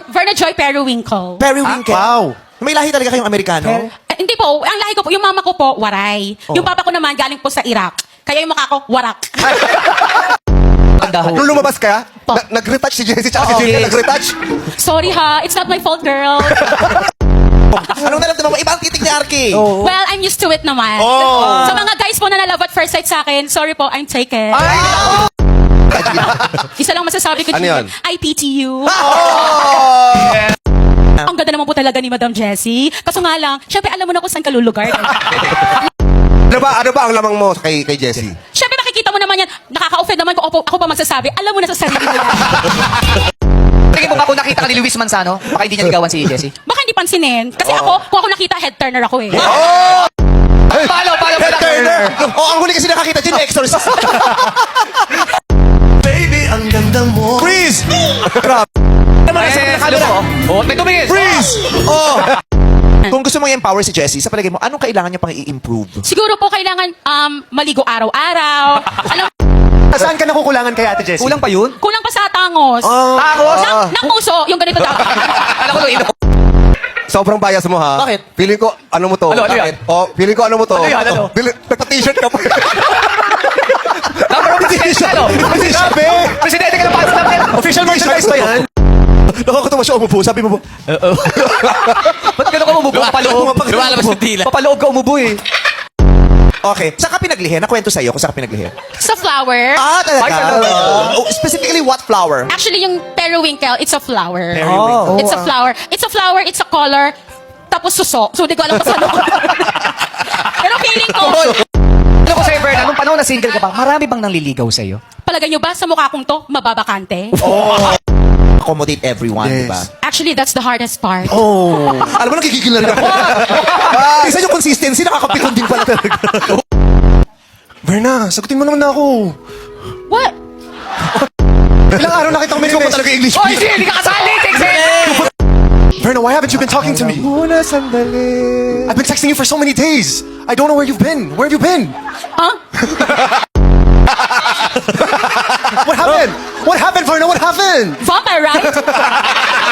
Verna Joy Periwinkle. Periwinkle. Wow. May lahi talaga kayong Amerikano? Hindi po, ang lahi ko po, yung mama ko po, Waray. Yung papa ko naman, galing po sa Iraq. Kaya yung mukha ko, Warak. Nung lumabas ka, Po. nag-retouch si Jessie tsaka si Gina nag-retouch. Sorry ha, it's not my fault, girl. Anong naramdaman mo? Ibang titig ni RK. Well, I'm used to it naman. Oh. Sa mga guys po na love at first sight sa akin, sorry po, I'm taken. Isa lang masasabi ko, Ano Julian, yun? I pity you. Oh! Ang ganda naman po talaga ni Madam Jessie. Kaso nga lang, syempre alam mo na kung saan ka lulugar. Ano ba ang lamang mo kay Jessie? Syempre makikita mo naman yan, nakaka-offend naman kung ako pa magsasabi, alam mo na sa sarili mo yan. Tingin mo ba kung nakita ka ni Luis Manzano, baka hindi niya ligawan si Jessie? Baka hindi pansinin. Kasi ako, kung ako nakita, head turner ako eh. Paano Ted Turner! Oh, ang huli kasi nakakita dyan, Exorcist. Baby, ang ganda mo. Freeze! Grabe. Naman nasa camera. Oh, may tumingin. Freeze! Oh! Kung gusto mo i-empower si Jessie, sa palagay mo, anong kailangan niya pang i-improve? Siguro po kailangan maligo araw-araw. Alam, Saan ka nakukulangan kay Ate Jessie? Kulang pa yun? kulang pa sa tangos. Tangos? Ng puso, yung ganito dapat. Alam ko nung ino. Sobrang bias mo ha. Bakit? Feeling ko, ano mo to? Ano yan? Oh, feeling ko ano mo to? Ano yan, ano? Nagpa-t-shirt ka pa. Number one president, ano? Sabi! Presidente ka ng Pats natin. Official merchandise ba yan? Nakakatawa siya umupo. Sabi mo po, Ba't gano'n ka umubo? Papaloob. Lumalabas yung dila. Papaloob ka umubo eh. okay, saan ka pinaglihi? Nakwento sa'yo kung saan ka pinaglihi. Sa flower. Ah, Ay, talaga? talaga? Oh, specifically, what flower? Actually, yung periwinkle, it's a flower. Periwinkle. It's a flower. It's a flower, it's a color, tapos suso. So, di ko alam kung saan ako. Pero feeling ko, Ano ko sa'yo, Berna, nung panahon na single ka pa, marami bang nanliligaw sa'yo? palagay nyo ba sa mukha kong to, mababakante? Accommodate everyone, Yes. di ba? Actually, that's the hardest part. Oh. Alam mo, nagigigil na rin ako. Isa yung consistency, nakakapikon din pala talaga. Verna, sagutin mo naman na ako. What? Ilang araw na kitang Hindi ko pa talaga English. Oy, hindi ka kasali! Verna, why haven't you been talking to me? Muna sandali. I've been texting you for so many days. I don't know where you've been. Where have you been? Huh? What happened? What happened, Verna? What happened? Vampire, right?